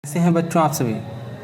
कैसे हैं बच्चों आप सभी।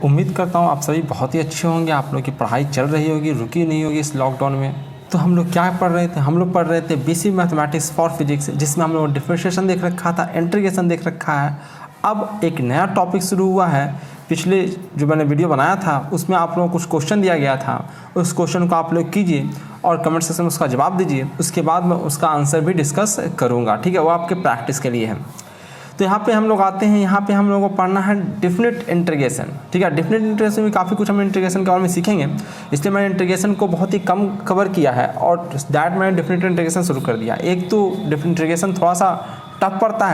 उम्मीद करता हूँ आप सभी बहुत ही अच्छे होंगे। आप लोग की पढ़ाई चल रही होगी, रुकी नहीं होगी इस लॉकडाउन में। तो हम लोग क्या पढ़ रहे थे, हम लोग पढ़ रहे थे बेसिक मैथमेटिक्स फॉर फिजिक्स, जिसमें हम लोग डिफरेंशिएशन देख रखा था, इंटीग्रेशन देख रखा है। अब एक नया टॉपिक शुरू हुआ है। पिछले जो मैंने वीडियो बनाया था उसमें आप लोगों को कुछ क्वेश्चन दिया गया था, उस क्वेश्चन को आप लोग कीजिए और कमेंट सेक्शन में उसका जवाब दीजिए। उसके बाद मैं उसका आंसर भी डिस्कस करूँगा, ठीक है। वो आपके प्रैक्टिस के लिए है। तो यहाँ पे हम लोग आते हैं, यहाँ पे हम लोगों को पढ़ना है डेफिनेट इंटीग्रेशन, ठीक है। डेफिनेट इंटीग्रेशन में काफ़ी कुछ हम इंटीग्रेशन के बारे में सीखेंगे, इसलिए मैंने इंटीग्रेशन को बहुत ही कम कवर किया है और दैट मैंने डेफिनेट इंटीग्रेशन शुरू कर दिया। एक तो डेफिनेट इंटीग्रेशन थोड़ा सा टफ पड़ता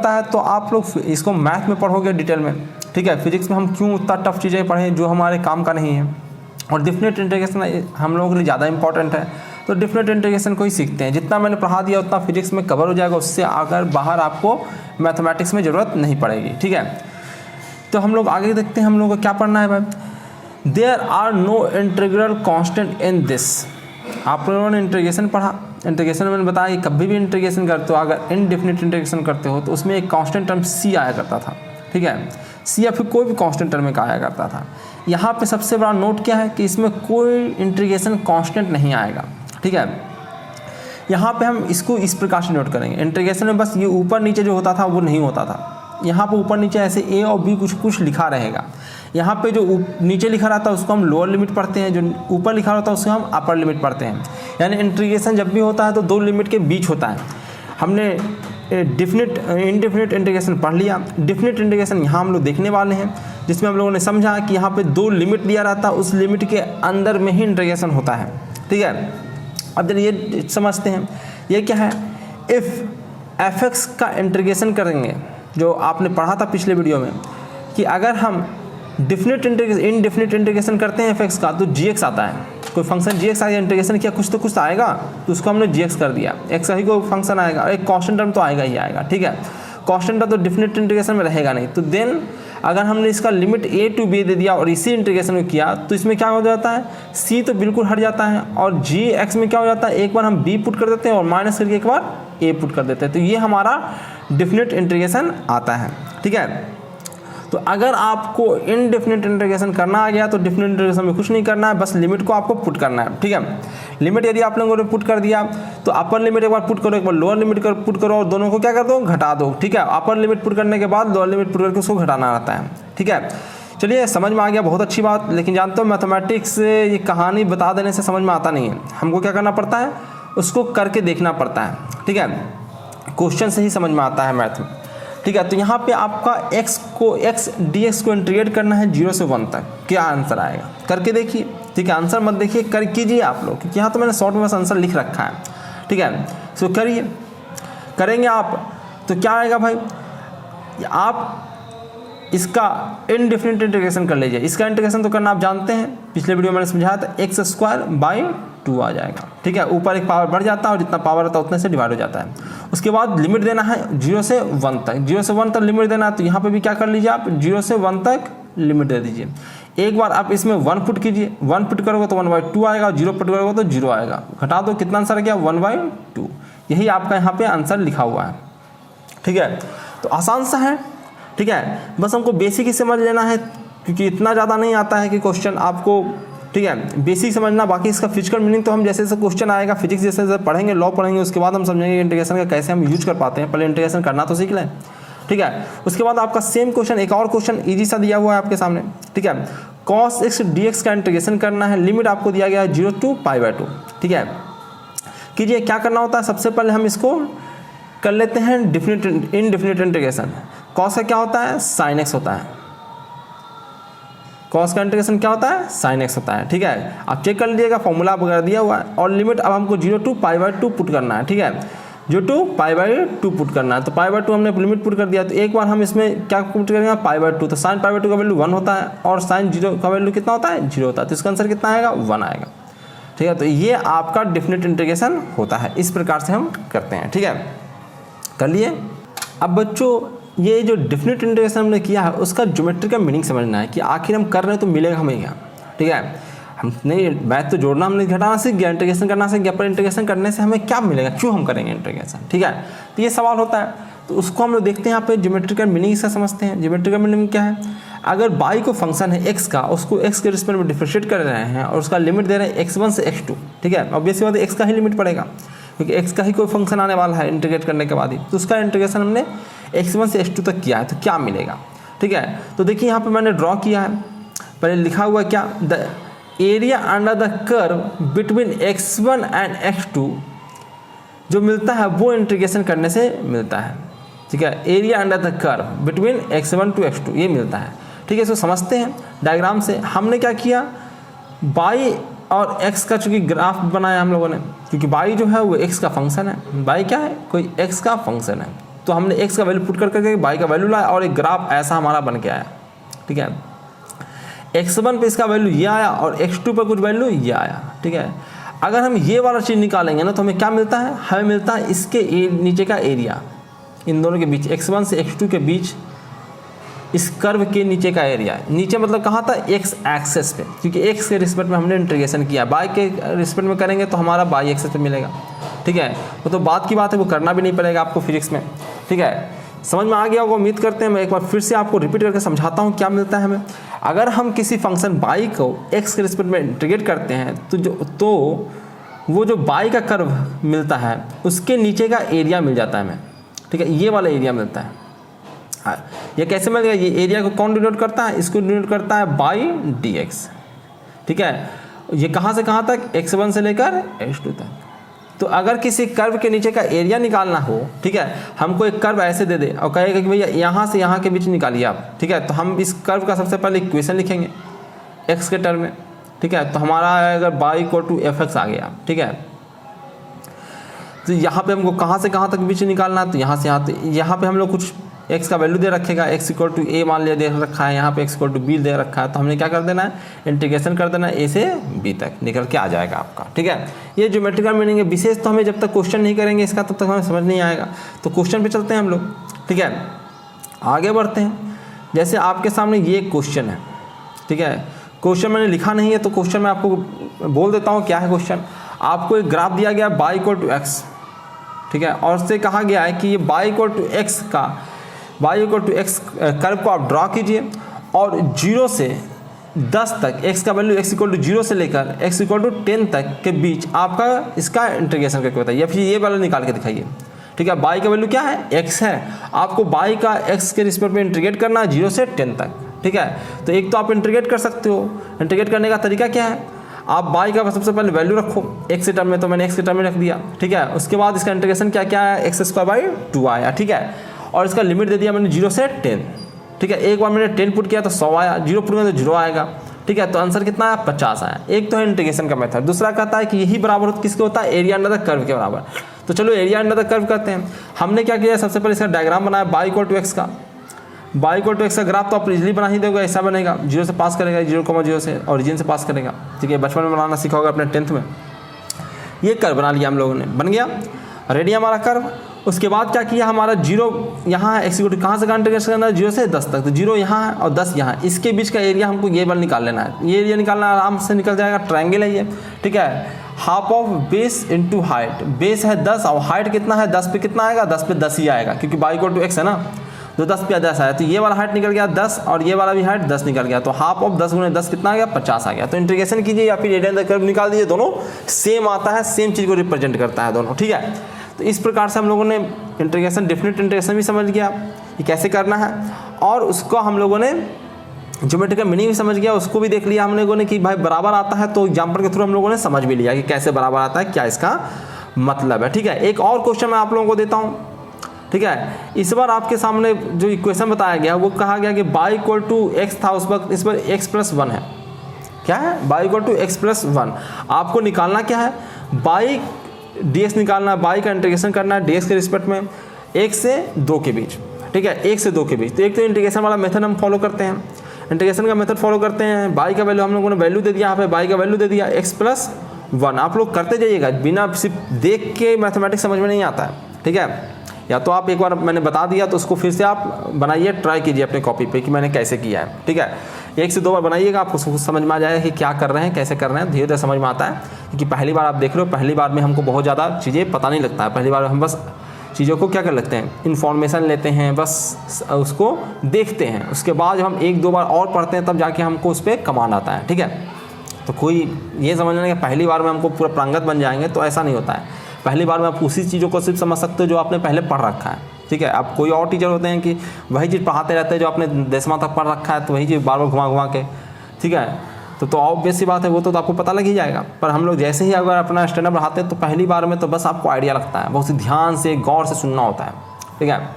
है, तो आप लोग इसको मैथ में पढ़ोगे डिटेल में, ठीक है। फिजिक्स में हम क्यों उतना टफ चीज़ें पढ़ें जो हमारे काम का नहीं है, और डेफिनेट इंटीग्रेशन हम लोगों के लिए ज़्यादा इंपॉर्टेंट है। तो डेफिनेट इंटीग्रेशन को ही सीखते हैं। जितना मैंने पढ़ा दिया उतना फिजिक्स में कवर हो जाएगा, उससे अगर बाहर आपको मैथमेटिक्स में ज़रूरत नहीं पड़ेगी, ठीक है। तो हम लोग आगे देखते हैं, हम लोगों को क्या पढ़ना है भाई। There are no integral constant in this. आप लोगों ने इंटीग्रेशन पढ़ा, इंटीग्रेशन में मैंने बताया कि कभी भी इंटीग्रेशन करते हो, अगर इनडेफिनिट इंटीग्रेशन करते हो तो उसमें एक कांस्टेंट टर्म सी आया करता था, ठीक है। सी या फिर कोई भी कांस्टेंट टर्म में आया करता था। यहाँ पे सबसे बड़ा नोट क्या है कि इसमें कोई इंटीग्रेशन कांस्टेंट नहीं आएगा, ठीक है। यहाँ पे हम इसको इस प्रकार से नोट करेंगे। इंटीग्रेशन में बस ये ऊपर नीचे जो होता था वो नहीं होता था। यहाँ पे ऊपर नीचे ऐसे ए और बी कुछ लिखा रहेगा। यहाँ पे जो नीचे लिखा रहता है उसको हम लोअर लिमिट पढ़ते हैं, जो ऊपर लिखा रहता है उसको हम अपर लिमिट पढ़ते हैं। यानी इंटीग्रेशन जब भी होता है तो दो लिमिट के बीच होता है। हमने इनडेफिनिट इंटीग्रेशन पढ़ लिया। डेफिनिट इंटीग्रेशन यहाँ हम लोग देखने वाले हैं, जिसमें हम लोगों ने समझा कि यहाँ पे दो लिमिट दिया रहता है, उस लिमिट के अंदर में ही इंटीग्रेशन होता है, ठीक है। अब जब ये समझते हैं, ये क्या है, इफ़ एफ का इंटीग्रेशन करेंगे, जो आपने पढ़ा था पिछले वीडियो में, कि अगर हम इनडेफिनिट इंटीग्रेशन करते हैं एफ का तो जी आता है। कोई फंक्शन जी आ गया, इंटीग्रेशन किया, कुछ तो आएगा, तो उसको हमने जी कर दिया। एक्स का ही कोई फंक्शन आएगा, एक कांस्टेंट टर्म तो आएगा ही आएगा, ठीक है। कांस्टेंट टर्म तो डेफिनेट इंटीग्रेशन में रहेगा नहीं। तो देन अगर हमने इसका लिमिट ए टू बी दे दिया और इसी इंटीग्रेशन में किया तो इसमें क्या हो जाता है, सी तो बिल्कुल हट जाता है, और जी एक्स में क्या हो जाता है, एक बार हम बी पुट कर देते हैं और माइनस करके एक बार ए पुट कर देते हैं। तो ये हमारा डेफिनेट इंटीग्रेशन आता है, ठीक है। तो अगर आपको इनडेफिनिट इंटीग्रेशन करना आ गया तो डेफिनिट इंटीग्रेशन में कुछ नहीं करना है, बस लिमिट को आपको पुट करना है, ठीक है। लिमिट यदि आप लोगों ने पुट कर दिया तो अपर लिमिट एक बार पुट करो, एक बार लोअर लिमिट पुट करो, और दोनों को क्या कर दो, घटा दो, ठीक है। अपर लिमिट पुट करने के बाद लोअर लिमिट पुट करके उसको घटाना रहता है, ठीक है। चलिए, समझ में आ गया, बहुत अच्छी बात। लेकिन जानते हो मैथमेटिक्स ये कहानी बता देने से समझ में आता नहीं है। हमको क्या करना पड़ता है, उसको करके देखना पड़ता है, ठीक है। क्वेश्चन से ही समझ में आता है मैथ में, ठीक है। तो यहाँ पे आपका x dx को इंटीग्रेट करना है 0 से 1 तक, क्या आंसर आएगा करके देखिए, ठीक है। आंसर मत देखिए, कर कीजिए आप लोग, क्योंकि यहाँ तो मैंने शॉर्ट में बस आंसर लिख रखा है, ठीक है। सो करिए, करेंगे आप तो क्या आएगा भाई, आप इसका इनडेफिनिट इंटीग्रेशन कर लीजिए। इसका इंटीग्रेशन तो करना आप जानते हैं, पिछले वीडियो में मैंने समझाया था, x²/2 आ जाएगा, ठीक है। ऊपर एक पावर बढ़ जाता है और जितना पावर आता है उतने से डिवाइड हो जाता है। उसके बाद लिमिट देना है 0 से 1 तक, 0 से 1 तक लिमिट देना है। तो यहाँ पे भी क्या कर लीजिए आप, 0 से 1 तक लिमिट दे दीजिए। एक बार आप इसमें 1 पुट कीजिए, 1 पुट करोगे तो 1/2 आएगा, 0 पुट करोगे तो 0 आएगा। घटा दो, कितना आंसर गया, 1/2। यही आपका यहाँ पे आंसर लिखा हुआ है, ठीक है। तो आसान सा है, ठीक है। बस हमको बेसिक ही समझ लेना है, क्योंकि इतना ज़्यादा नहीं आता है कि क्वेश्चन आपको, ठीक है। बेसिक समझना, बाकी इसका फिजिकल मीनिंग तो हम जैसे जैसे क्वेश्चन आएगा, फिजिक्स जैसे जैसे पढ़ेंगे, लॉ पढ़ेंगे, उसके बाद हम समझेंगे इंटीग्रेशन का कैसे हम यूज कर पाते हैं। पहले इंटीग्रेशन करना तो सीख लें, ठीक है। उसके बाद आपका सेम क्वेश्चन, एक और क्वेश्चन ईजी सा दिया हुआ है आपके सामने, ठीक है। cos x dx का इंटीग्रेशन करना है, लिमिट आपको दिया गया है 0 to π/2, ठीक है। कीजिए, क्या करना होता है, सबसे पहले हम इसको कर लेते हैं इनडेफिनिट इंटीग्रेशन। cos का क्या होता है, sin x होता है। cos का इंटीग्रेशन क्या होता है, sin x होता है, ठीक है। आप चेक कर लीजिएगा, फॉर्मूला वगैरह दिया हुआ है। और लिमिट अब हमको 0 to π/2 पुट करना है, ठीक है। 0 to π/2 पुट करना है। तो π/2 हमने लिमिट पुट कर दिया। तो एक बार हम इसमें क्या पुट करेंगे, π/2। तो sin π/2 का वैल्यू 1 होता है और sin 0 का वैल्यू कितना होता है, 0 होता है। तो इसका आंसर कितना आएगा, 1 आएगा, ठीक है। तो ये आपका डेफिनेट इंटीग्रेशन होता है, इस प्रकार से हम करते हैं, ठीक है। कर लिए। अब बच्चों, ये जो डेफिनेट इंटीग्रेशन हमने किया है उसका ज्योमेट्री का मीनिंग समझना है कि आखिर हम कर रहे हैं तो मिलेगा हमें क्या, ठीक है। हम नहीं, मैथ तो जोड़ना हमने घटाना सीख गया, इंटीग्रेशन करना सीख गया, पर इंटीग्रेशन करने से हमें क्या मिलेगा, क्यों हम करेंगे इंटीग्रेशन, ठीक है। तो ये सवाल होता है। तो उसको हम लोग देखते हैं यहाँ पे ज्योमेट्रिकल मीनिंग इसका समझते हैं। ज्योमेट्रिकल मीनिंग क्या है, अगर बाई को फंक्शन है एक्स का, उसको एक्स के रिस्पेक्ट में डिफरेंशिएट कर रहे हैं और उसका लिमिट दे रहे हैं x1 से x2, ठीक है, ऑब्वियसली बात है एक्स का ही लिमिट पड़ेगा क्योंकि एक्स का ही कोई फंक्शन आने वाला है इंटीग्रेट करने के बाद ही, तो उसका इंटीग्रेशन हमने x1 से x2 तक किया है, तो क्या मिलेगा, ठीक है। तो देखिए यहाँ पे मैंने ड्रॉ किया है, पहले लिखा हुआ क्या, the area under the curve between x1 and x2 जो मिलता है वो इंटीग्रेशन करने से मिलता है, ठीक है। Area under the curve between x1 to x2 ये मिलता है, ठीक है। इसको समझते हैं डायग्राम से। हमने क्या किया, बाई और x का चूँकि ग्राफ बनाया हम लोगों ने, क्योंकि बाई जो है वो x का फंक्शन है, बाई क्या है, कोई x का फंक्शन है, तो हमने x का वैल्यू पुट कर करके बाई का वैल्यू लाया और एक ग्राफ ऐसा हमारा बन के आया, ठीक है। x1 पे इसका वैल्यू ये आया और x2 पर कुछ वैल्यू ये आया, ठीक है। अगर हम ये वाला चीज़ निकालेंगे ना तो हमें क्या मिलता है, हमें मिलता है इसके नीचे का एरिया, इन दोनों के बीच x1 से x2 के बीच इस कर्व के नीचे का एरिया, नीचे मतलब कहाँ था, x एक्सेस पे, क्योंकि x के रिस्पेक्ट में हमने इंटीग्रेशन किया, बाई के रिस्पेक्ट में करेंगे तो हमारा बाई एक्सेस पे मिलेगा, ठीक है। वो तो बात की बात है, वो करना भी नहीं पड़ेगा आपको फिजिक्स में, ठीक है। समझ में आ गया होगा, उम्मीद करते हैं। मैं एक बार फिर से आपको रिपीट करके समझाता हूँ क्या मिलता है हमें। अगर हम किसी फंक्शन बाई को x के रिस्पेक्ट में इंटीग्रेट करते हैं तो वो जो बाई का कर्व मिलता है उसके नीचे का एरिया मिल जाता है हमें, ठीक है, ये वाला एरिया मिलता है। हाँ, ये कैसे मिल गया, ये एरिया को कौन डिनोट करता है, इसको डिनोट करता है बाई dx, ठीक है। ये कहाँ से कहाँ तक, x1 से लेकर x2 तक। तो अगर किसी कर्व के नीचे का एरिया निकालना हो, ठीक है, हमको एक कर्व ऐसे दे दे और कहेगा कि भैया यहाँ से यहाँ के बीच निकालिए आप, ठीक है, तो हम इस कर्व का सबसे पहले इक्वेशन लिखेंगे x के टर्म में, ठीक है। तो हमारा अगर बाई इक्वल टू fx आ गया, ठीक है, तो यहाँ पे हमको कहाँ से कहाँ तक बीच निकालना है, तो यहाँ से यहाँ, तो यहाँ पे हम लोग कुछ x का वैल्यू दे रखेगा, x इक्वल टू a मान लिया दे रखा है, यहाँ पे x इक्वल टू b दे रखा है, तो हमने क्या कर देना है, इंटीग्रेशन कर देना है a से b तक, निकल के आ जाएगा आपका, ठीक है। ये ज्योमेट्रिकल मीनिंग है, विशेष तो हमें जब तक क्वेश्चन नहीं करेंगे इसका तब तक हमें समझ नहीं आएगा। तो क्वेश्चन पे चलते हैं हम लोग, ठीक है, आगे बढ़ते हैं। जैसे आपके सामने ये क्वेश्चन है, ठीक है, क्वेश्चन मैंने लिखा नहीं है तो क्वेश्चन मैं आपको बोल देता हूँ क्या है क्वेश्चन। आपको एक ग्राफ दिया गया बाई इक्वल टू x, ठीक है, और उससे कहा गया है कि ये बाई इक्वल टू x का, y equal to x curve को आप ड्रॉ कीजिए और 0 से 10 तक x का वैल्यू x इक्वल टू 0 से लेकर x इक्वल टू 10 तक के बीच आपका इसका इंटीग्रेशन करके बताइए, या फिर ये वाला निकाल के दिखाइए, ठीक है। बाई का वैल्यू क्या है, x है, आपको बाई का x के रिस्पेक्ट में इंटीग्रेट करना है 0 से 10 तक, ठीक है। तो एक तो आप इंटीग्रेट कर सकते हो, इंटीग्रेट करने का तरीका क्या है, आप बाई का सबसे पहले वैल्यू रखो x के टर्म में, तो मैंने x के टर्म में रख दिया, ठीक है। उसके बाद इसका इंटीग्रेशन क्या क्या है, x² आया, ठीक है, और इसका लिमिट दे दिया मैंने 0 से 10, ठीक है। एक बार मैंने 10 पुट किया तो 100 आया, 0 पुट किया तो 0 आएगा, ठीक है। तो आंसर कितना आया, 50 आया। एक तो है इंटीग्रेशन का मेथड, दूसरा कहता है कि यही बराबर किसके होता है, एरिया अंडर द कर्व के बराबर। तो चलो एरिया अंडर द कर्व करते हैं। हमने क्या किया, सबसे पहले इसका डायग्राम बनाया बाई इक्वल टू x का, बाई इक्वल टू x का ग्राफ तो आप इजीली बना ही दोगे, ऐसा बनेगा, 0 से पास करेगा, 0,0 से ओरिजिन से पास करेगा, ठीक है, बचपन में बनाना सीखा होगा अपने 10th में। ये कर्व बना लिया हम लोगों ने, बन गया रेडी हमारा कर्व। उसके बाद क्या किया, हमारा 0 यहाँ है, x इक्वल टू कहाँ से इंटीग्रेशन करना है, 0 से 10 तक, तो 0 यहाँ है और 10 यहाँ है, इसके बीच का एरिया हमको ये वाला निकाल लेना है। ये एरिया निकालना आराम से निकल जाएगा, ट्रायंगल है ये, ठीक है। Half of base into height, base है 10 और हाइट कितना है, 10 पे कितना आएगा, 10 पे 10 ही आएगा, क्योंकि बाई इक्वल टू x है ना, तो 10 पे 10 आया, तो ये वाला हाइट निकल गया 10 और ये वाला भी हाइट 10 निकल गया, तो हाफ ऑफ 10 गुणे 10 कितना आ गया, 50 आ गया। तो इंटीग्रेशन कीजिए या फिर एरिया अंडर कर्व निकाल दीजिए, दोनों सेम आता है, सेम चीज़ को रिप्रेजेंट करता है दोनों, ठीक है। तो इस प्रकार से हम लोगों ने इंटीग्रेशन, डेफिनेट इंटीग्रेशन भी समझ गया ये कैसे करना है, और उसको हम लोगों ने ज्योमेट्रिकल मीनिंग भी समझ गया, उसको भी देख लिया हम लोगों ने कि भाई बराबर आता है, तो एग्जाम्पल के थ्रू हम लोगों ने समझ भी लिया कि कैसे बराबर आता है, क्या इसका मतलब है, ठीक है। एक और क्वेश्चन मैं आप लोगों को देता हूँ, ठीक है। इस बार आपके सामने जो इक्वेशन बताया गया वो कहा गया कि बाई इक्वल टू x था उस वक्त, इस पर x+1 है, क्या है, बाई इक्वल टू x+1। आपको निकालना क्या है, बाई dx निकालना है, बाई का इंटीग्रेशन करना है dx के रिस्पेक्ट में 1 से 2 के बीच, ठीक है, 1 से 2 के बीच। तो एक तो इंटीग्रेशन वाला मेथड हम फॉलो करते हैं, इंटीग्रेशन का मेथड फॉलो करते हैं। बाई का वैल्यू हम लोगों ने वैल्यू दे दिया, यहाँ पे बाई का वैल्यू दे दिया x+1। आप लोग करते जाइएगा, बिना सिर्फ देख के मैथमेटिक्स समझ में नहीं आता है, ठीक है। या तो आप एक बार मैंने बता दिया तो उसको फिर से आप बनाइए, ट्राई कीजिए अपने कॉपी पे कि मैंने कैसे किया है, ठीक है। 1 से 2 बार बनाइएगा, आपको समझ में आ जाएगा कि क्या कर रहे हैं, कैसे कर रहे हैं, धीरे धीरे समझ में आता है। क्योंकि पहली बार आप देख रहे हो, पहली बार में हमको बहुत ज़्यादा चीज़ें पता नहीं लगता है, पहली बार हम बस चीज़ों को क्या कर लेते हैं, इन्फॉर्मेशन लेते हैं, बस उसको देखते हैं, उसके बाद जब हम 1-2 बार और पढ़ते हैं तब जाके हमको उस पर कमांड आता है। ठीक है, तो कोई ये समझना कि पहली बार में हमको पूरा प्रांगत बन जाएंगे, तो ऐसा नहीं होता है। पहली बार में आप उसी चीज़ों को सिर्फ समझ सकते हो जो आपने पहले पढ़ रखा है। ठीक है, अब कोई और टीचर होते हैं कि वही चीज़ पढ़ाते रहते हैं जो आपने 10वां तक पढ़ रखा है, तो वही चीज़ बार बार घुमा घुमा के, ठीक है, तो ऑब्वियस सी बात है, वो तो आपको पता लग ही जाएगा। पर हम लोग जैसे ही अगर अपना स्टैंडअप बढ़ाते हैं तो पहली बार में तो बस आपको आइडिया लगता है, बहुत ही ध्यान से गौर से सुनना होता है। ठीक है,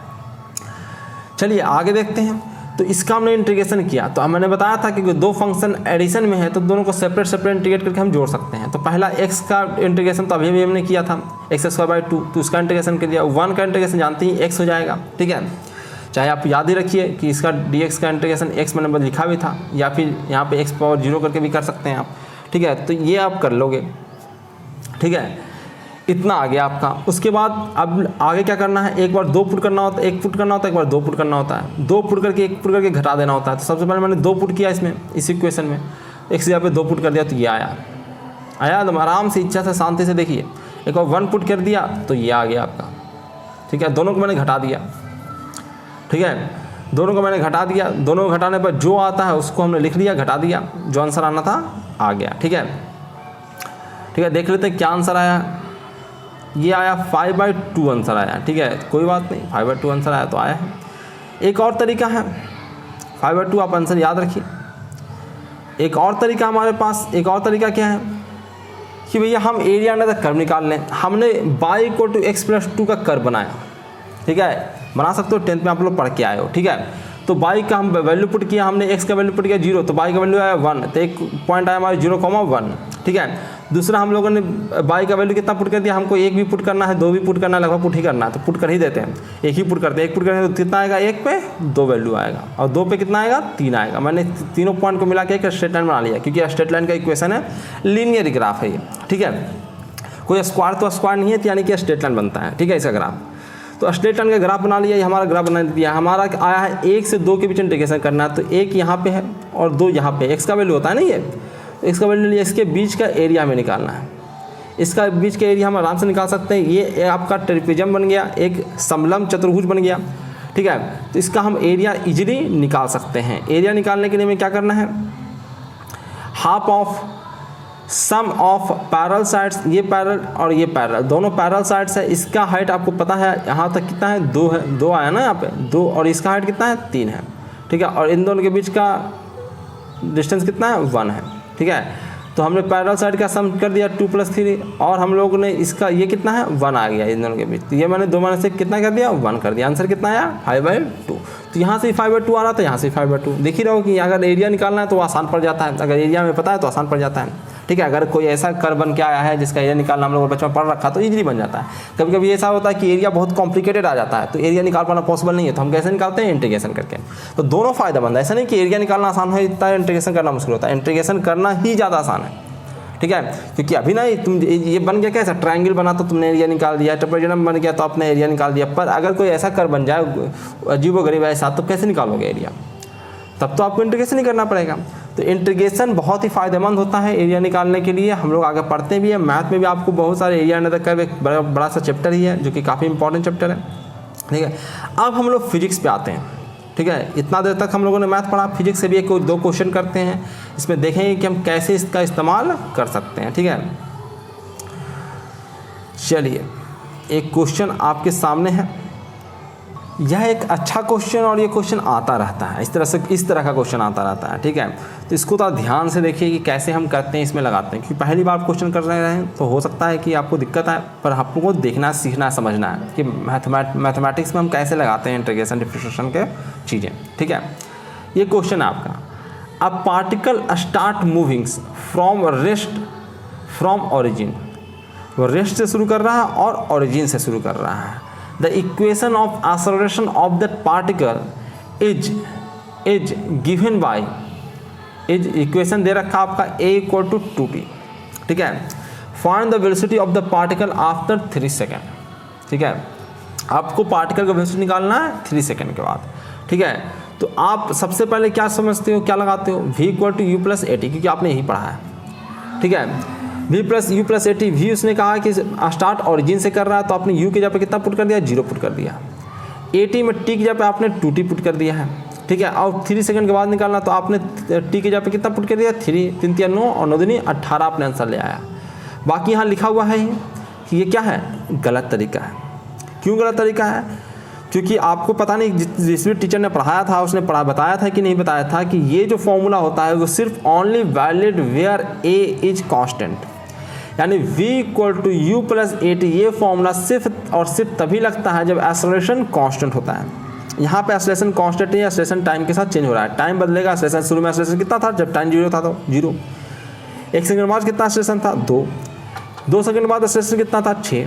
चलिए आगे देखते हैं। तो इसका हमने इंटीग्रेशन किया, तो मैंने बताया था कि 2 फंक्शन एडिशन में है तो दोनों को सेपरेट सेपरेट इंटीग्रेट करके हम जोड़ सकते हैं। तो पहला x का इंटीग्रेशन तो अभी भी हमने किया था, x²/2, तो उसका इंटीग्रेशन कर दिया। 1 का इंटीग्रेशन जानते ही x हो जाएगा। ठीक है, चाहे आप याद ही रखिए कि इसका dx का इंटीग्रेशन x मैंने लिखा भी था, या फिर यहाँ पे x⁻0 करके भी कर सकते हैं आप। ठीक है, तो ये आप कर लोगे। ठीक है, इतना आ गया आपका। उसके बाद अब आगे क्या करना है, एक बार 2 पुट करना होता है, 1 पुट करना होता है, एक बार 2 पुट करना होता है, 2 पुट करके 1 पुट करके घटा देना होता है। तो सबसे पहले मैंने 2 पुट किया इसमें, इस इक्वेशन में x जगह पे 2 पुट कर दिया तो ये आया। तो आराम से इच्छा से शांति से देखिए। एक बार 1 पुट कर दिया तो ये आ गया आपका। ठीक है, दोनों को मैंने घटा दिया। ठीक है, दोनों को मैंने घटा दिया, दोनों को घटाने पर जो आता है उसको हमने लिख लिया, घटा दिया, जो आंसर आना था आ गया। ठीक है, देख लेते हैं क्या आंसर आया। ये आया 5/2 आंसर आया। ठीक है, कोई बात नहीं, 5/2 आंसर आया तो आया है। एक और तरीका है 5/2, आप आंसर याद रखिए। एक और तरीका हमारे पास, एक और तरीका क्या है कि भैया हम एरिया अंडर द कर्व निकाल लें। हमने y = x+2 का कर्व बनाया। ठीक है, बना सकते हो, 10th में आप लोग पढ़ के आए हो। ठीक है, तो y का हम वैल्यू पुट किया, हमने x का वैल्यू पुट किया 0, तो y का वैल्यू आया 1, तो एक पॉइंट आया हमारे 0,1। ठीक है, दूसरा हम लोगों ने y का वैल्यू कितना पुट कर दिया, हमको 1 भी पुट करना है, 2 भी पुट करना है, लगभग पुट ही करना है, तो पुट कर ही देते हैं। 1 ही पुट करते हैं, 1 पुट करेंगे तो कितना आएगा, 1 पे 2 वैल्यू आएगा, और 2 पे कितना आएगा, 3 आएगा। मैंने तीनों पॉइंट को मिला के एक स्ट्रेट लाइन बना लिया, क्योंकि स्ट्रेट लाइन का इक्वेशन है, लीनियर ग्राफ है ये। ठीक है, कोई स्क्वायर तो स्क्वायर नहीं है, यानी कि स्ट्रेट लाइन बनता है। ठीक है, इसका ग्राफ, तो स्ट्रेट लाइन का ग्राफ बना लिया, ये हमारा ग्राफ बना दिया। हमारा आया है 1 से 2 के बीच इंटीग्रेशन करना है, तो 1 यहाँ पे है और 2 यहाँ पे। x का वैल्यू होता है ना, ये x का वैल्यू लिया, इसके बीच का एरिया हमें निकालना है। इसका बीच का एरिया हम आराम से निकाल सकते हैं। ये आपका ट्रिपेजियम बन गया, एक समलंब चतुर्भुज बन गया। ठीक है, तो इसका हम एरिया इजीली निकाल सकते हैं। एरिया निकालने के लिए हमें क्या करना है, half of sum of parallel sides, ये पैरेलल और ये पैरेलल, दोनों पैरेलल साइड्स है। इसका हाइट आपको पता है यहाँ तक कितना है, 2 है, 2 आया ना यहाँ पे 2, और इसका हाइट कितना है, 3 है। ठीक है, और इन दोनों के बीच का डिस्टेंस कितना है, 1 है। ठीक है, तो हमने पैरेलल साइड का सम कर दिया 2 + 3, और हम लोगों ने इसका ये कितना है, 1 आ गया इन दोनों के बीच। तो ये मैंने 2 में से कितना कर दिया, 1 कर दिया। आंसर कितना आया, 5/2। तो यहाँ से 5/2 आ रहा था, यहाँ से 5/2। देख ही रहो कि अगर एरिया निकालना है तो आसान पड़ जाता है, अगर एरिया में पता है तो आसान पड़ जाता है। ठीक है, अगर कोई ऐसा कर्व बन के आया है जिसका एरिया निकालना हम लोगों ने बच्चों में पढ़ रखा तो इजीली बन जाता है। कभी कभी ऐसा होता है कि एरिया बहुत कॉम्प्लिकेटेड आ जाता है, तो एरिया निकाल पाना पॉसिबल नहीं है, तो हम कैसे निकालते हैं, इंटीग्रेशन करके। तो दोनों फायदेमंद है, ऐसा नहीं कि एरिया निकालना आसान होता है, इंटीग्रेशन करना मुश्किल होता है। इंटीग्रेशन करना ही ज़्यादा आसान है। ठीक है, क्योंकि अभी ना तुम ये बन गया कैसा, ट्रायंगल बना तो तुमने एरिया निकाल दिया, ट्रापेजोइडम बन गया तो आपने एरिया निकाल दिया। पर अगर कोई ऐसा कर्व बन जाए अजीबोगरीब ऐसा, तो कैसे निकालोगे एरिया, तब तो आपको इंटीग्रेशन ही करना पड़ेगा। तो इंटीग्रेशन बहुत ही फायदेमंद होता है एरिया निकालने के लिए। हम लोग आगे पढ़ते भी हैं, मैथ में भी आपको बहुत सारे एरिया अंडर द कर्व एक बड़ा सा चैप्टर ही है, जो कि काफ़ी इंपॉर्टेंट चैप्टर है। ठीक है, अब हम लोग फिजिक्स पे आते हैं। ठीक है, इतना देर तक हम लोगों ने मैथ पढ़ा, फिजिक्स से भी 1-2 क्वेश्चन करते हैं, इसमें देखेंगे कि हम कैसे इसका इस्तेमाल कर सकते हैं। ठीक है, चलिए एक क्वेश्चन आपके सामने है। यह एक अच्छा क्वेश्चन, और ये क्वेश्चन आता रहता है, इस तरह का क्वेश्चन आता रहता है। ठीक है, तो इसको थोड़ा ध्यान से देखिए कि कैसे हम करते हैं, इसमें लगाते हैं, क्योंकि पहली बार क्वेश्चन कर रहे हैं तो हो सकता है कि आपको दिक्कत आए, पर आपको देखना, सीखना, समझना है कि मैथमेटिक्स में हम कैसे लगाते हैं इंटीग्रेशन, डिफरेंशिएशन के चीज़ें। ठीक है, ये क्वेश्चन है आपका, a particle start moving from origin. वो रेस्ट से शुरू कर रहा है और ऑरिजिन से शुरू कर रहा है। The equation of acceleration of that particle is given by, is equation दे रखा आपका a = 2p। ठीक है, find the velocity of the particle after 3 second. ठीक है, आपको पार्टिकल का वेलोसिटी निकालना है 3 सेकेंड के बाद। ठीक है, तो आप सबसे पहले क्या समझते हो, क्या लगाते हो, v = u + at, क्योंकि आपने यही पढ़ा है। ठीक है, v plus u plus a t, v उसने कहा कि स्टार्ट ऑरिजिन से कर रहा है तो आपने u की जगह पे कितना पुट कर दिया, 0 पुट कर दिया। ए टी में t की जगह पे आपने 2t पुट कर दिया है, ठीक है। और 3 सेकंड के बाद निकालना तो आपने t की जगह पे कितना पुट कर दिया, 3 3 3 9 और 9 दूनी 18 आपने आंसर ले आया। बाकी यहाँ लिखा हुआ है कि ये क्या है, गलत तरीका है। क्यों गलत तरीका है? क्योंकि आपको पता नहीं जिस भी टीचर ने पढ़ाया था उसने बताया था कि नहीं बताया था कि ये जो फॉर्मूला होता है वो सिर्फ only valid where a is constant, यानी v equal to u plus a t, ये फॉर्मूला सिर्फ और सिर्फ तभी लगता है जब एक्सेलरेशन कांस्टेंट होता है। यहाँ पे एक्सेलरेशन कांस्टेंट नहीं है, एक्सेलरेशन टाइम के साथ चेंज हो रहा है, टाइम बदलेगा। एक्सेलरेशन शुरू में एक्सेलरेशन कितना था, जब टाइम 0 था तो 0। 1 सेकंड बाद कितना एक्सेलरेशन था, 2 सेकंड बाद एक्सेलरेशन कितना था, 6।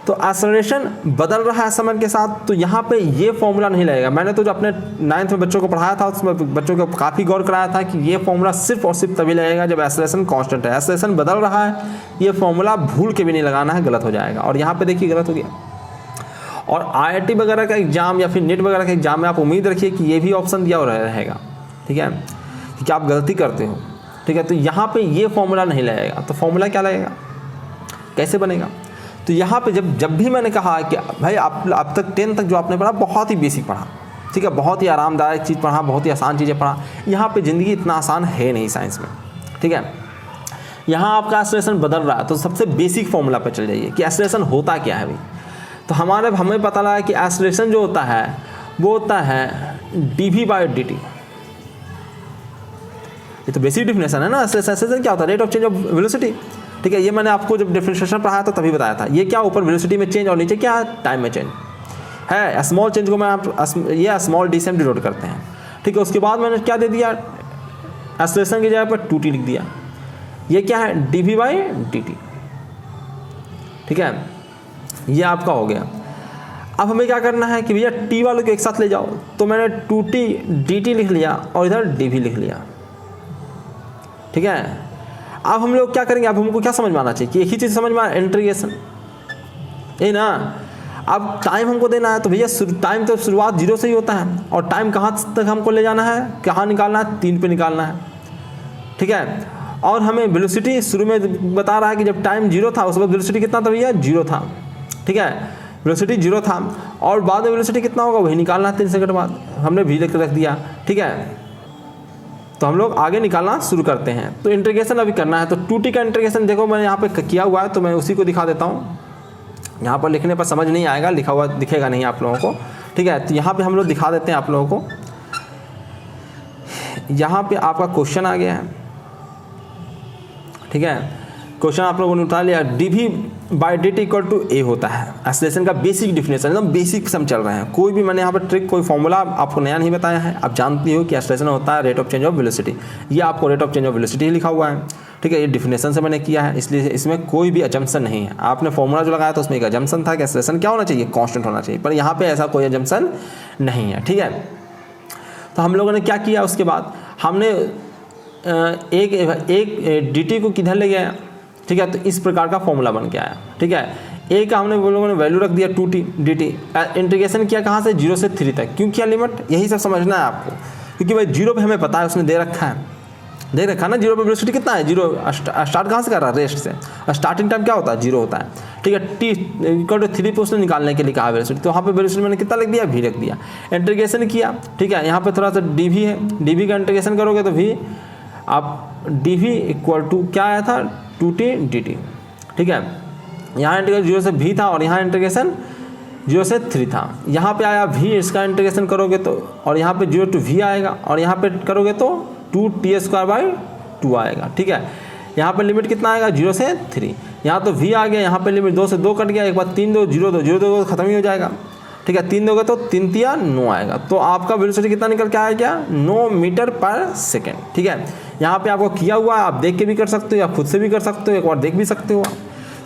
तो एक्सेलरेशन बदल रहा है समय के साथ, तो यहाँ पे ये फॉर्मूला नहीं लगेगा। मैंने तो जो अपने 9th में बच्चों को पढ़ाया था उसमें बच्चों को काफ़ी गौर कराया था कि ये फॉर्मूला सिर्फ और सिर्फ तभी लगेगा जब एक्सेलरेशन कांस्टेंट है। एक्सेलरेशन बदल रहा है, ये फॉर्मूला भूल के भी नहीं लगाना है, गलत हो जाएगा। और यहाँ पे देखिए गलत हो गया। और IIT वगैरह का एग्जाम या फिर नेट वगैरह का एग्जाम में आप उम्मीद रखिए कि ये भी ऑप्शन दिया रहेगा, ठीक है, कि आप गलती करते हो, ठीक है। तो यहाँ पे ये फॉर्मूला नहीं लगेगा, तो फॉर्मूला क्या लगेगा, कैसे बनेगा? तो यहाँ पे जब भी मैंने कहा कि भाई आप अब तक 10 तक जो आपने पढ़ा बहुत ही बेसिक पढ़ा, ठीक है, बहुत ही आरामदायक चीज़ पढ़ा, बहुत ही आसान चीज़ें पढ़ा। यहाँ पे ज़िंदगी इतना आसान है नहीं साइंस में, ठीक है। यहाँ आपका एक्सेलरेशन बदल रहा है तो सबसे बेसिक फॉर्मूला पे चल जाइए कि एक्सेलरेशन होता क्या है भाई। तो हमें पता लगा कि एक्सेलरेशन जो होता है वो होता है dv/dt। ये तो बेसिक डिफिनेशन है ना। एक्सेलरेशन क्या होता है, rate of change of velocity, ठीक है। ये मैंने आपको जब डिफरेंशिएशन पढ़ाया था तभी बताया था। ये क्या, ऊपर वेलोसिटी में चेंज और नीचे क्या है, टाइम में चेंज है। स्मॉल चेंज को मैं आप ये स्मॉल डी से हम डिनोट करते हैं, ठीक है। उसके बाद मैंने क्या दे दिया, एक्सेलरेशन की जगह पर 2t लिख दिया। ये क्या है, dv/dt, ठीक है। ये आपका हो गया। अब हमें क्या करना है कि भैया t वालों को एक साथ ले जाओ, तो मैंने 2t dt लिख लिया और इधर dv लिख लिया, ठीक है। अब हम लोग क्या करेंगे, अब हमको क्या समझ में आना चाहिए कि एक ही चीज़ समझ में आए, इंटीग्रेशन, ये ना। अब टाइम हमको देना है तो भैया टाइम तो शुरुआत 0 से ही होता है, और टाइम कहाँ तक हमको ले जाना है, कहाँ निकालना है, 3 पे निकालना है, ठीक है। और हमें वेलोसिटी शुरू में बता रहा है कि जब टाइम 0 था उस वक्त वेलोसिटी कितना था भैया, 0 था, ठीक है। वेलोसिटी 0 था और बाद में वेलोसिटी कितना होगा वही निकालना है 3 सेकंड बाद, हमने भी लिख रख दिया, ठीक है। तो हम लोग आगे निकालना शुरू करते हैं। तो इंटीग्रेशन अभी करना है, तो 2t का इंटीग्रेशन देखो मैंने यहाँ पे किया हुआ है, तो मैं उसी को दिखा देता हूँ। यहाँ पर लिखने पर समझ नहीं आएगा, लिखा हुआ दिखेगा नहीं आप लोगों को, ठीक है। तो यहाँ पे हम लोग दिखा देते हैं आप लोगों को। यहाँ पे आपका क्वेश्चन आ गया है, ठीक है। क्वेश्चन आप लोगों ने उठा लिया, dv/dt इक्वल टू a होता है। एक्सेलरेशन का बेसिक डिफिनेशन, एकदम बेसिक से हम चल रहे हैं। कोई भी मैंने यहाँ पर ट्रिक, कोई फॉर्मूला आपको नया नहीं बताया है। आप जानती हो कि एक्सेलरेशन होता है rate of change of velocity. ये आपको rate of change of velocity लिखा हुआ है, ठीक है। ये डिफिनेशन से मैंने किया है, इसलिए इसमें कोई भी अजम्पशन नहीं है। आपने फॉर्मूला जो लगाया था उसमें एक अजम्पशन था कि एक्सेलरेशन क्या होना चाहिए, कांस्टेंट होना चाहिए, पर यहाँ पर ऐसा कोई अजम्पशन नहीं है, ठीक है। तो हम लोगों ने क्या किया, उसके बाद हमने एक dt को किधर ले गया, ठीक है। तो इस प्रकार का फॉर्मूला बन के आया, ठीक है। a का हमने लोगों ने वैल्यू रख दिया 2t dt, इंटीग्रेशन किया कहाँ से, 0 से 3 तक। क्यों किया लिमिट, यही सब समझना है आपको, क्योंकि भाई 0 पे हमें पता है उसने दे रखा है ना। 0 पे वेलोसिटी कितना है, 0 स्टार्ट कहाँ से कर रहा है, रेस्ट से। स्टार्टिंग टाइम क्या होता है, 0 होता है, ठीक है। t इक्वल टू 3 पे उसने निकालने के लिए कहा वेलोसिटी, तो वहाँ पे वेलोसिटी मैंने कितना लिख दिया, v रख दिया। इंटीग्रेशन किया, ठीक है। यहाँ पे थोड़ा सा dv है, dv का इंटीग्रेशन करोगे तो v आप dv इक्वल टू क्या आया था, 2t dt, ठीक है। यहाँ इंटीग्रेशन 0 से v था और यहाँ इंटीग्रेशन 0 से 3 था। यहाँ पे आया v, इसका इंटीग्रेशन करोगे तो, और यहाँ पे 0 टू v आएगा, और यहाँ पे करोगे तो 2t²/2 आएगा, ठीक है। यहाँ पे लिमिट कितना आएगा, 0 से 3। यहाँ तो v आ गया, यहाँ पे लिमिट 2 से 2 कट गया, एक बार 3 2 0 2 0 2 खत्म ही हो जाएगा, ठीक है। 3 दोगे तो 3 3 9 आएगा। तो आपका वेलोसिटी कितना निकल के आया, क्या, 9 मीटर पर सेकेंड, ठीक है। यहाँ पे आपको किया हुआ है, आप देख के भी कर सकते हो या खुद से भी कर सकते हो, एक बार देख भी सकते हो।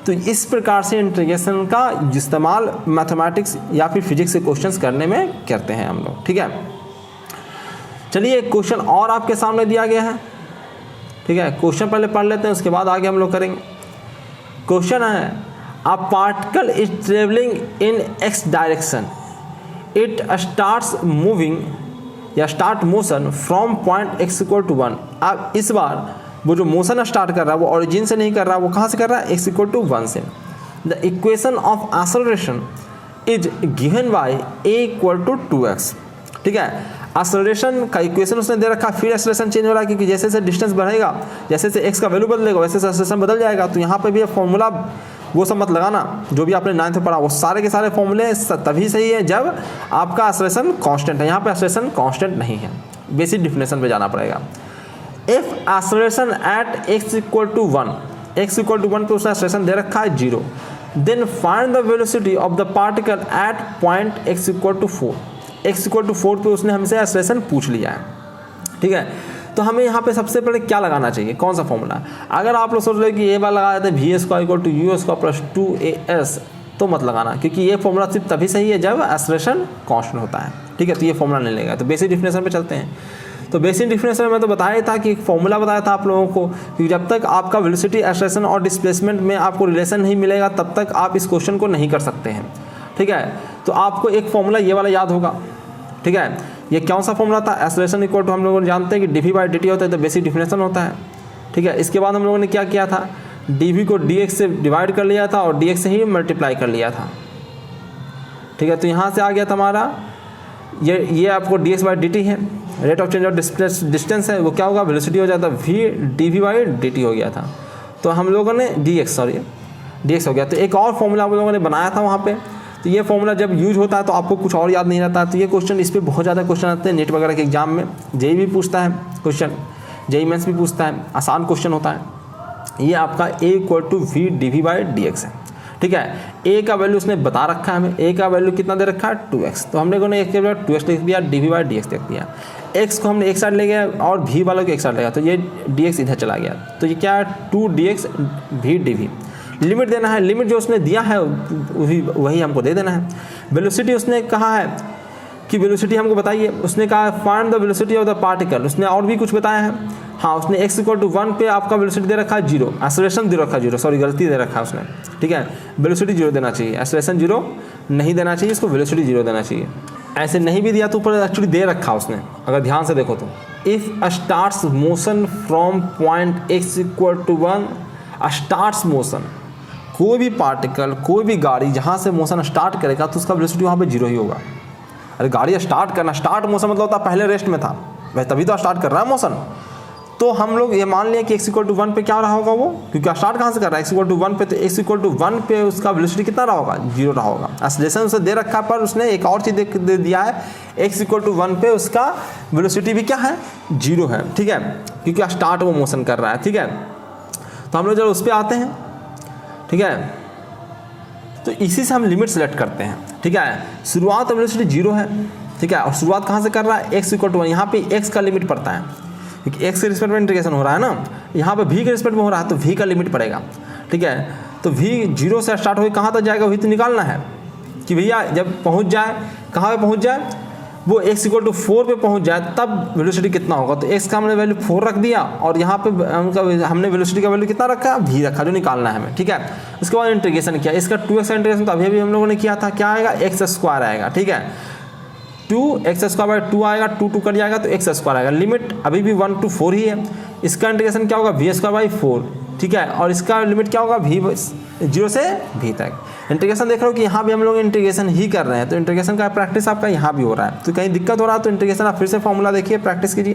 तो इस प्रकार से इंटीग्रेशन का इस्तेमाल मैथमेटिक्स या फिर फिजिक्स के क्वेश्चंस करने में करते हैं हम लोग, ठीक है। चलिए एक क्वेश्चन और आपके सामने दिया गया है, ठीक है। क्वेश्चन पहले पढ़ लेते हैं, उसके बाद आगे हम लोग करेंगे। क्वेश्चन है, a particle is travelling in x direction, it starts moving या start motion from point x equal to 1। अब इस बार वो जो मोशन स्टार्ट कर रहा है वो ओरिजिन से नहीं कर रहा है, वो कहाँ से कर रहा है, x इक्वल टू 1 से। The equation of acceleration is given by a equal to 2x। ठीक है, एक्सेलरेशन का इक्वेशन उसने दे रखा, फिर एक्सेलरेशन चेंज हो रहा है क्योंकि जैसे जैसे डिस्टेंस बढ़ेगा, जैसे जैसे x का वैल्यू बदलेगा वैसे वैसे एक्सेलरेशन बदल जाएगा। तो यहाँ पे भी फॉर्मूला वो सब मत लगाना जो भी आपने 9th में पढ़ा, वो सारे के सारे फॉर्मूले तभी सही है जब आपका एक्सेलरेशन कांस्टेंट है। यहाँ पे एक्सेलरेशन कांस्टेंट नहीं है, बेसिक डिफिनेशन पे जाना पड़ेगा। If acceleration at x equal to 1, x equal to 1 पे उसने एक्सेलरेशन दे रखा है 0, then find the velocity of the particle at point x equal to 4। x equal to 4 पे उसने हमसे एक्सेलरेशन पूछ लिया है। ठीक है, तो हमें यहाँ पे सबसे पहले क्या लगाना चाहिए, कौन सा फॉर्मूला। अगर आप लोग सोच रहे हो कि ये बार लगा देते हैं v² equal to u² plus 2as, तो मत लगाना, क्योंकि ये फॉर्मूला सिर्फ तभी सही है जब एक्सेलरेशन कांस्टेंट होता है। ठीक है, तो ये फॉर्मूला नहीं लेगा। तो बेसिक डिफिनेशन पे चलते हैं। तो बेसिक डिफिनेशन में तो बताया था कि एक फॉर्मूला बताया था आप लोगों को कि जब तक आपका वेलोसिटी, एक्सेलरेशन और डिस्प्लेसमेंट में आपको रिलेशन नहीं मिलेगा तब तक आप इस क्वेश्चन को नहीं कर सकते हैं। ठीक है, तो आपको एक फॉर्मूला ये वाला याद होगा। ठीक है, ये कौन सा फॉर्मूला था, एक्सेलरेशन इक्वल टू हम लोगों ने जानते हैं कि dv/dt होता है, तो बेसिक डिफिनेशन होता है। ठीक है, इसके बाद हम लोगों ने क्या किया था, dv को dx से डिवाइड कर लिया था और dx से ही मल्टीप्लाई कर लिया था। ठीक है, तो यहाँ से आ गया था हमारा ये आपको dx/dt है, rate of change of distance है, वो क्या होगा, वेलोसिटी हो जाता v dv/dt हो गया था। तो हम लोगों ने dx हो गया। तो एक और फॉर्मूला हम लोगों ने बनाया था वहाँ पे। तो ये फॉर्मूला जब यूज होता है तो आपको कुछ और याद नहीं रहता है। तो ये क्वेश्चन, इस पर बहुत ज़्यादा क्वेश्चन आते हैं नेट वगैरह के एग्जाम में, जेई भी पूछता है क्वेश्चन, जेई मेंस भी पूछता है, आसान क्वेश्चन होता है। ये आपका a equal to v dv/dx है। ठीक है, a का वैल्यू उसने बता रखा है हमें, a का वैल्यू कितना दे रखा है 2x, तो हमने एक के बाद 2x लिख दिया, dv/dx लिख दिया। x को हमने एक साइड ले गया और v वालों को एक साइड ले गया, तो ये dx इधर चला गया। तो ये क्या है, 2dx v dv। लिमिट देना है, लिमिट जो उसने दिया है वही हमको दे देना है। वेलोसिटी उसने कहा है कि वेलोसिटी हमको बताइए, उसने कहा find the velocity of the particle. उसने और भी कुछ बताया है, हाँ, उसने x इक्वल टू 1 पे आपका वेलोसिटी दे रखा है 0, एक्सेलरेशन दे रखा है 0, सॉरी गलती दे रखा है उसने। ठीक है, वेलोसिटी 0 देना चाहिए, एक्सेलरेशन 0 नहीं देना चाहिए, इसको वेलोसिटी 0 देना चाहिए। ऐसे नहीं भी दिया तो ऊपर एक्चुअली दे रखा उसने, अगर ध्यान से देखो तो, if starts motion from point x equal to 1, starts motion, कोई भी पार्टिकल, कोई भी गाड़ी जहाँ से मोशन स्टार्ट करेगा तो उसका वेलोसिटी वहाँ पे 0 ही होगा। अरे गाड़ी स्टार्ट करना, स्टार्ट मोशन मतलब होता है पहले रेस्ट में था भाई, तभी तो स्टार्ट कर रहा है मोशन। तो हम लोग ये मान लिया कि x इक्वल टू 1 पे क्या रहा होगा वो, क्योंकि स्टार्ट कहाँ से कर रहा है, x इक्वल टू 1 पे, तो x इक्वल टू 1 पे उसका वेलोसिटी कितना रहा होगा, 0 रहा होगा। एक्सेलरेशन उसे दे रखा, पर उसने एक और चीज़ दे दिया है, x इक्वल टू 1 पे उसका वेलोसिटी भी क्या है, 0 है। ठीक है, क्योंकि स्टार्ट वो मोशन कर रहा है। ठीक है, तो हम लोग जब उस पर आते हैं, ठीक है, तो इसी से हम लिमिट सेलेक्ट करते हैं। ठीक है, शुरुआत वेलोसिटी 0 है। ठीक है, और शुरुआत कहाँ से कर रहा है, x इक्वल टू 1, यहाँ पे x का लिमिट पड़ता है क्योंकि x के रिस्पेक्ट में इंटीग्रेशन हो रहा है ना, यहाँ पे v के रिस्पेक्ट में हो रहा है तो v का लिमिट पड़ेगा। ठीक है, तो v 0 से स्टार्ट हो कहाँ तक जाएगा, v तो निकालना है कि भैया जब पहुँच जाए, कहाँ पे पहुँच जाए, वो x इक्वल टू 4 पे पहुँच जाए तब वेलोसिटी कितना होगा। तो x का हमने वैल्यू 4 रख दिया और यहाँ पे उनका हमने वेलोसिटी का वैल्यू कितना रखा, v रखा, जो निकालना है हमें। ठीक है, उसके बाद इंटीग्रेशन किया, इसका 2x का इंटीग्रेशन तो अभी हम लोगों ने किया था, क्या आएगा, x² आएगा। ठीक है, 2x² 2 आएगा, 2 कट जाएगा तो x² आएगा। लिमिट अभी भी 1 to 4 ही है। इसका इंटीग्रेशन क्या होगा, v²/4। ठीक है, और इसका लिमिट क्या होगा, v 0 से v तक। इंटीग्रेशन देख रहे हो कि यहाँ भी हम लोग इंटीग्रेशन ही कर रहे हैं, तो इंटीग्रेशन का प्रैक्टिस आपका यहाँ भी हो रहा है। तो कहीं दिक्कत हो रहा है तो इंटीग्रेशन आप फिर से फॉर्मूला देखिए, प्रैक्टिस कीजिए।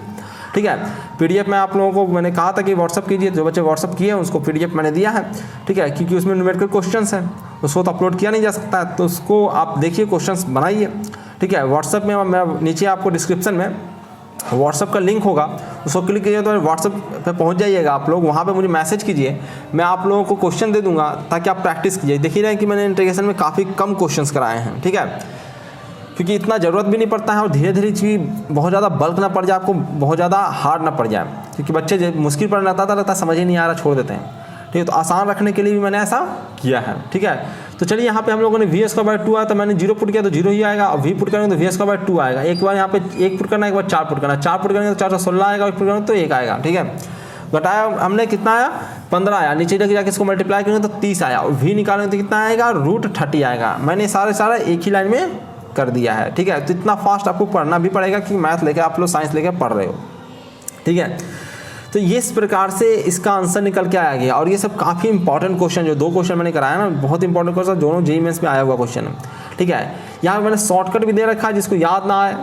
ठीक है, पीडीएफ में आप लोगों को मैंने कहा था कि व्हाट्सअप कीजिए, जो बच्चे व्हाट्सअप किए उसको पीडीएफ मैंने दिया है। ठीक है, क्योंकि उसमें न्यूमेरिकल क्वेश्चंस हैं, उसको तो अपलोड किया नहीं जा सकता है, तो उसको आप देखिए, क्वेश्चंस बनाइए। ठीक है, व्हाट्सअप में मैं नीचे आपको डिस्क्रिप्शन में व्हाट्सअप का लिंक होगा, उसको क्लिक कीजिए तो व्हाट्सअप पे पहुंच जाइएगा आप लोग, वहाँ पे मुझे मैसेज कीजिए, मैं आप लोगों को क्वेश्चन दे दूंगा ताकि आप प्रैक्टिस कीजिए। देख ही रहे हैं कि मैंने इंटीग्रेशन में काफ़ी कम क्वेश्चंस कराए हैं। ठीक है, क्योंकि इतना ज़रूरत भी नहीं पड़ता है और धीरे धीरे चीज़ बहुत ज़्यादा बल्क ना पड़ जाए, आपको बहुत ज़्यादा हार्ड ना पड़ जाए, क्योंकि बच्चे मुश्किल पड़ रहता समझ ही नहीं आ रहा, छोड़ देते हैं। ठीक है, तो आसान रखने के लिए भी मैंने ऐसा किया है। ठीक है, तो चलिए यहाँ पे हम लोगों ने v²/2 आया तो मैंने 0 पुट किया तो 0 ही आएगा, और v पुट करेंगे तो v²/2 आएगा। एक बार यहाँ पे 1 पुट करना, एक बार 4 पुट करना, 4 पुट करेंगे तो 416 आएगा, 1 पुट करेंगे तो 1 आएगा। ठीक है, घटाया हमने, कितना आया, 15 आया, नीचे जाके इसको मल्टीप्लाई करेंगे तो 30 आया, और v निकालेंगे तो कितना आएगा, √30 आएगा। मैंने सारे एक ही लाइन में कर दिया है। ठीक है, तो इतना फास्ट आपको पढ़ना भी पड़ेगा कि मैथ लेकर आप लोग साइंस लेकर पढ़ रहे हो। ठीक है, तो ये इस प्रकार से इसका आंसर निकल के आया गया। और ये सब काफ़ी इंपॉर्टेंट क्वेश्चन, जो 2 क्वेश्चन मैंने कराया ना, बहुत इंपॉर्टेंट क्वेश्चन, दोनों जेईई मेंस में आया हुआ क्वेश्चन है। ठीक है, यहाँ मैंने शॉर्टकट भी दे रखा है जिसको याद ना आए।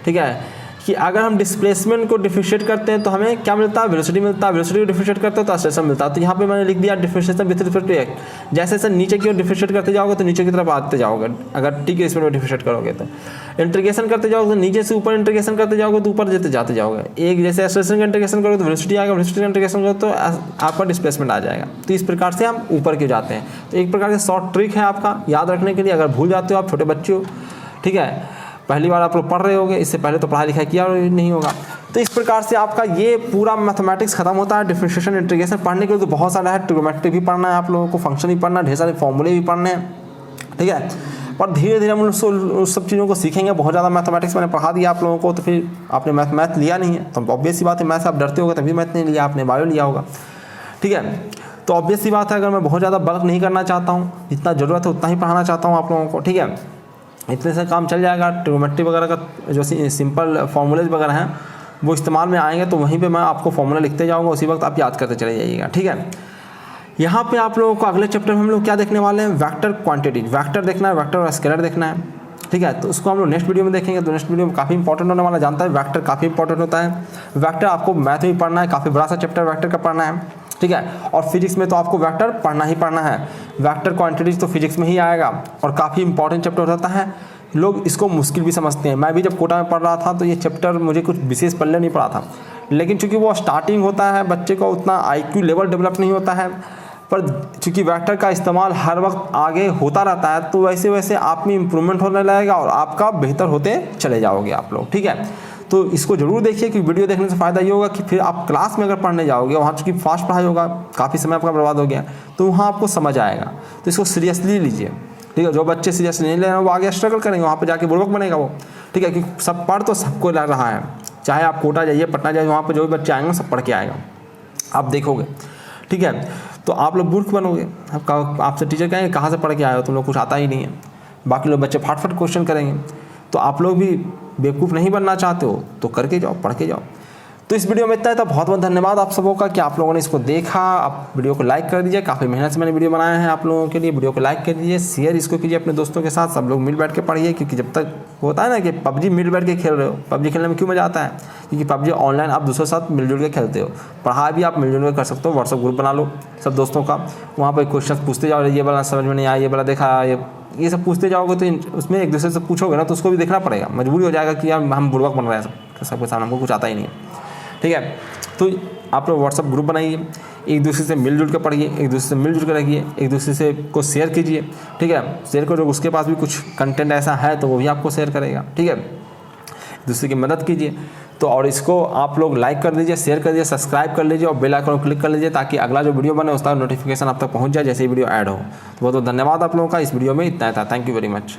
ठीक है, कि अगर हम डिस्प्लेसमेंट को डिफरेंशिएट करते हैं तो हमें क्या मिलता है, वेलोसिटी मिलता है। वेलोसिटी को डिफरेंशिएट करते हैं तो एक्सेलरेशन मिलता है। तो यहाँ पे मैंने लिख दिया differentiation with respect to x. जैसे जैसे नीचे की ओर डिफरेंशिएट करते जाओगे तो नीचे की तरफ आते जाओगे, अगर टी के स्पीड में डिफरेंशिएट करोगे तो। इंटीग्रेशन करते जाओगे तो नीचे से ऊपर इंटीग्रेशन करते जाओगे तो ऊपर जाते जाओगे। एक जैसे एक्सेलरेशन का इंटीग्रेशन करोगे तो वेलोसिटी आएगा, वेलोसिटी का इंटीग्रेशन करोगे तो आपका डिस्प्लेसमेंट आ जाएगा। तो इस प्रकार से हम ऊपर के जाते हैं। तो एक प्रकार से शॉर्ट ट्रिक है आपका याद रखने के लिए। अगर भूल जाते हो, आप छोटे बच्चे हो, ठीक है, पहली बार आप लोग पढ़ रहे होगे, इससे पहले तो पढ़ाई लिखाई किया नहीं होगा। तो इस प्रकार से आपका ये पूरा मैथमेटिक्स खत्म होता है। डिफरेंशिएशन इंटीग्रेशन पढ़ने के लिए तो बहुत सारा है, ट्रिग्नोमेट्री भी पढ़ना है आप लोगों को, फंक्शन भी पढ़ना है, ढेर सारे फॉर्मूले भी पढ़ने हैं। ठीक है, पर धीरे धीरे हम उस सब चीज़ों को सीखेंगे। बहुत ज़्यादा मैथमेटिक्स मैंने पढ़ा दिया आप लोगों को, तो फिर आपने मैथ लिया नहीं है तो ऑब्वियस सी बात है, मैथ से आप डरते होगे तभी मैथ नहीं लिया, आपने बायो लिया होगा। ठीक है, तो ऑब्वियस सी बात है, अगर मैं बहुत ज़्यादा बल्क नहीं करना चाहता हूँ, जितना ज़रूरत है उतना ही पढ़ाना चाहता हूँ आप लोगों को। ठीक है, इतने से काम चल जाएगा। ट्रिग्नोमेट्री वगैरह का जो सिंपल फॉर्मूलेज वगैरह हैं वो इस्तेमाल में आएंगे, तो वहीं पे मैं आपको फॉर्मूला लिखते जाऊंगा, उसी वक्त आप याद करते चले जाइएगा। ठीक है, यहाँ पे आप लोगों को अगले चैप्टर में हम लोग क्या देखने वाले हैं, वेक्टर क्वांटिटी। वेक्टर देखना है, वेक्टर और स्केलर देखना है। ठीक है, तो उसको हम लोग नेक्स्ट वीडियो में देखेंगे। तो नेक्स्ट वीडियो में काफ़ी इंपॉर्टेंट होने वाला, जानता है वेक्टर काफ़ी इंपॉर्टेंट होता है। वेक्टर आपको मैथ में पढ़ना है, काफ़ी बड़ा सा चैप्टर वेक्टर का पढ़ना है। ठीक है, और फिजिक्स में तो आपको वेक्टर पढ़ना ही पढ़ना है। वेक्टर क्वांटिटीज तो फिजिक्स में ही आएगा और काफ़ी इंपॉर्टेंट चैप्टर होता है। लोग इसको मुश्किल भी समझते हैं। मैं भी जब कोटा में पढ़ रहा था तो ये चैप्टर मुझे कुछ विशेष पढ़ने नहीं पड़ा था, लेकिन चूंकि वो स्टार्टिंग होता है, बच्चे को उतना IQ लेवल डेवलप नहीं होता है, पर चूंकि वेक्टर का इस्तेमाल हर वक्त आगे होता रहता है, तो वैसे वैसे आप में इम्प्रूवमेंट होने लगेगा और आपका बेहतर होते चले जाओगे आप लोग। ठीक है, तो इसको जरूर देखिए कि वीडियो देखने से फ़ायदा ये होगा कि फिर आप क्लास में अगर पढ़ने जाओगे, वहाँ चूँकि फास्ट पढ़ाई होगा, काफ़ी समय आपका बर्बाद हो गया, तो वहाँ आपको समझ आएगा। तो इसको सीरियसली लीजिए। ठीक है, जो बच्चे सीरियस नहीं ले रहे हैं वो आगे स्ट्रगल करेंगे, वहाँ पे जाके बुर्बक बनेगा वो। ठीक है, क्योंकि सब पढ़ तो सबको लग रहा है, चाहे आप कोटा जाइए, पटना जाइए, वहाँ पे जो भी बच्चे आएंगे सब पढ़ के आएगा, आप देखोगे। ठीक है, तो आप लोग मूर्ख बनोगे। आपसे टीचर कहेंगे कहाँ से पढ़ के आए हो, तुम लोग कुछ आता ही नहीं है। बाकी लोग बच्चे फटाफट क्वेश्चन करेंगे। तो आप लोग भी बेवकूफ़ नहीं बनना चाहते हो तो करके जाओ, पढ़ के जाओ। तो इस वीडियो में इतना है। तो बहुत बहुत धन्यवाद आप सबों का कि आप लोगों ने इसको देखा। आप वीडियो को लाइक कर दीजिए, काफ़ी मेहनत से मैंने वीडियो बनाया है आप लोगों के लिए। वीडियो को लाइक कर दीजिए, शेयर इसको कीजिए अपने दोस्तों के साथ, सब लोग मिल बैठ के पढ़िए। क्योंकि जब तक होता है ना कि पबजी मिल बैठ के खेल रहे हो, पबजी खेलने में क्यों मज़ा आता है, क्योंकि पबजी ऑनलाइन आप दूसरों के साथ मिलजुल के खेलते हो। पढ़ाई भी आप मिलजुल के कर सकते हो। व्हाट्सअप ग्रुप बना लो सब दोस्तों का, वहाँ पर क्वेश्चन पूछते जाओ, ये वाला समझ में नहीं आया, ये वाला देखा, ये सब पूछते जाओगे तो उसमें एक दूसरे से पूछोगे ना, तो उसको भी देखना पड़ेगा। मजबूरी हो जाएगा कि यार हम बुर्बक बन रहे हैं सबके सामने, हमको कुछ आता ही नहीं है। ठीक है, तो आप लोग व्हाट्सअप ग्रुप बनाइए, एक दूसरे से मिलजुल कर पढ़िए, एक दूसरे से मिलजुल कर रखिए, एक दूसरे से को शेयर कीजिए। ठीक है, शेयर करो, उसके पास भी कुछ कंटेंट ऐसा है तो वो भी आपको शेयर करेगा। ठीक है, दूसरे की मदद कीजिए। तो और इसको आप लोग लाइक कर दीजिए, शेयर कर दीजिए, सब्सक्राइब कर लीजिए और बेल आइकन क्लिक कर लीजिए, ताकि अगला जो वीडियो बने उसका नोटिफिकेशन आप तक पहुँच जाए जैसे ही वीडियो ऐड हो। तो बहुत बहुत धन्यवाद आप लोगों का। इस वीडियो में इतना था। Thank you very much.